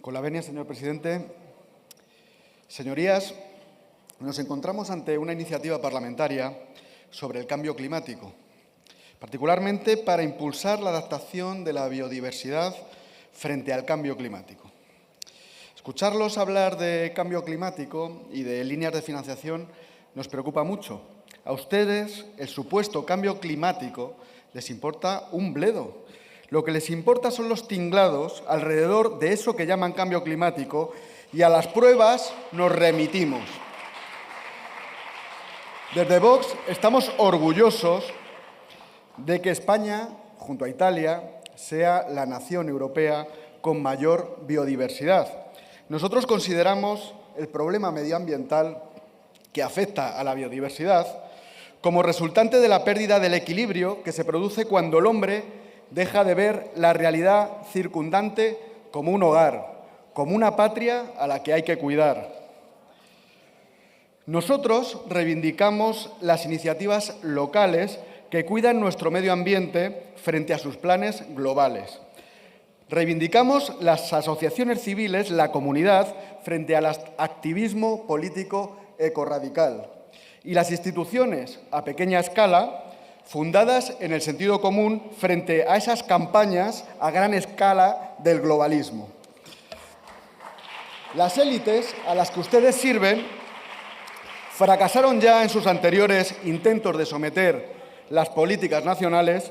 Con la venia, señor presidente. Señorías, nos encontramos ante una iniciativa parlamentaria sobre el cambio climático, particularmente para impulsar la adaptación de la biodiversidad frente al cambio climático. Escucharlos hablar de cambio climático y de líneas de financiación nos preocupa mucho. A ustedes, el supuesto cambio climático les importa un bledo. Lo que les importa son los tinglados alrededor de eso que llaman cambio climático y a las pruebas nos remitimos. Desde Vox estamos orgullosos de que España, junto a Italia, sea la nación europea con mayor biodiversidad. Nosotros consideramos el problema medioambiental que afecta a la biodiversidad como resultante de la pérdida del equilibrio que se produce cuando el hombre deja de ver la realidad circundante como un hogar, como una patria a la que hay que cuidar. Nosotros reivindicamos las iniciativas locales que cuidan nuestro medio ambiente frente a sus planes globales. Reivindicamos las asociaciones civiles, la comunidad, frente al activismo político ecorradical. Y las instituciones a pequeña escala, fundadas en el sentido común frente a esas campañas a gran escala del globalismo. Las élites a las que ustedes sirven fracasaron ya en sus anteriores intentos de someter las políticas nacionales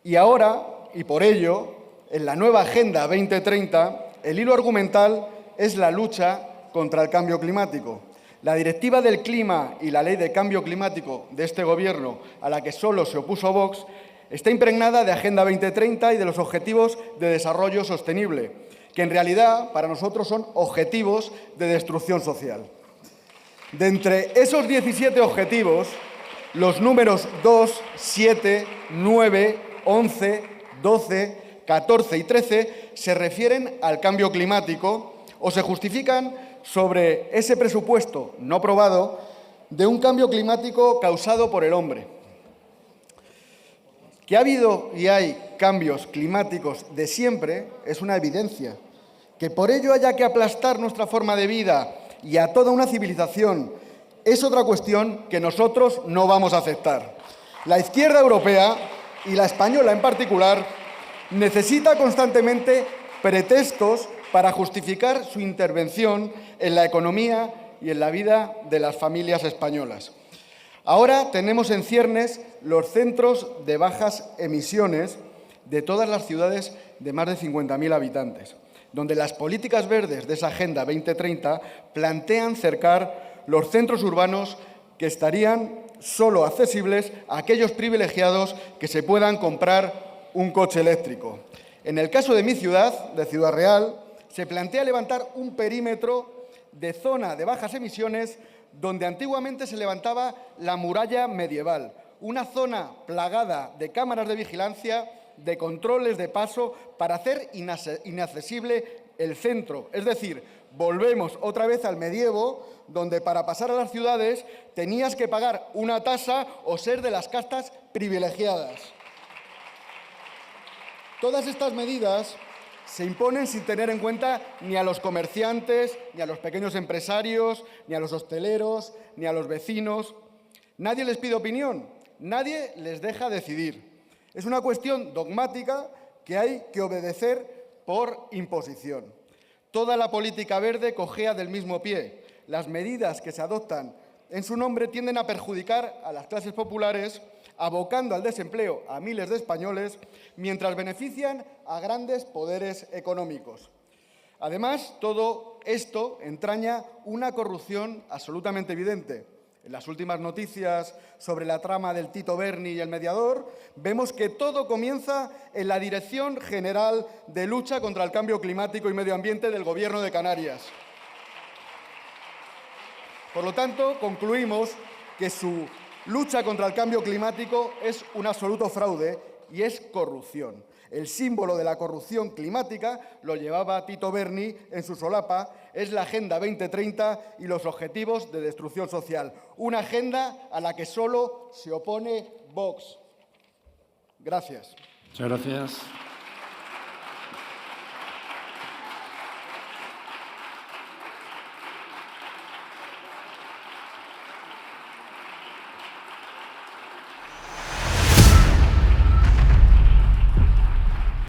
y ahora, y por ello, en la nueva Agenda 2030, el hilo argumental es la lucha contra el cambio climático. La Directiva del Clima y la Ley de Cambio Climático de este Gobierno, a la que solo se opuso Vox, está impregnada de Agenda 2030 y de los Objetivos de Desarrollo Sostenible, que en realidad para nosotros son objetivos de destrucción social. De entre esos 17 objetivos, los números 2, 7, 9, 11, 12, 14 y 13 se refieren al cambio climático o se justifican sobre ese presupuesto no aprobado de un cambio climático causado por el hombre. Que ha habido y hay cambios climáticos de siempre es una evidencia. Que por ello haya que aplastar nuestra forma de vida y a toda una civilización es otra cuestión que nosotros no vamos a aceptar. La izquierda europea, y la española en particular, necesita constantemente pretextos para justificar su intervención en la economía y en la vida de las familias españolas. Ahora tenemos en ciernes los centros de bajas emisiones de todas las ciudades de más de 50.000 habitantes, donde las políticas verdes de esa Agenda 2030 plantean cercar los centros urbanos que estarían solo accesibles a aquellos privilegiados que se puedan comprar un coche eléctrico. En el caso de mi ciudad, de Ciudad Real, se plantea levantar un perímetro de zona de bajas emisiones donde antiguamente se levantaba la muralla medieval, una zona plagada de cámaras de vigilancia, de controles de paso para hacer inaccesible el centro. Es decir, volvemos otra vez al medievo, donde para pasar a las ciudades tenías que pagar una tasa o ser de las castas privilegiadas. Todas estas medidas se imponen sin tener en cuenta ni a los comerciantes, ni a los pequeños empresarios, ni a los hosteleros, ni a los vecinos. Nadie les pide opinión, nadie les deja decidir. Es una cuestión dogmática que hay que obedecer por imposición. Toda la política verde cojea del mismo pie. Las medidas que se adoptan en su nombre tienden a perjudicar a las clases populares, abocando al desempleo a miles de españoles, mientras benefician a grandes poderes económicos. Además, todo esto entraña una corrupción absolutamente evidente. En las últimas noticias sobre la trama del Tito Berni y el mediador, vemos que todo comienza en la Dirección General de Lucha contra el Cambio Climático y Medio Ambiente del Gobierno de Canarias. Por lo tanto, concluimos que su lucha contra el cambio climático es un absoluto fraude y es corrupción. El símbolo de la corrupción climática lo llevaba Tito Berni en su solapa, es la Agenda 2030 y los Objetivos de Destrucción Social. Una agenda a la que solo se opone Vox. Gracias. Muchas gracias.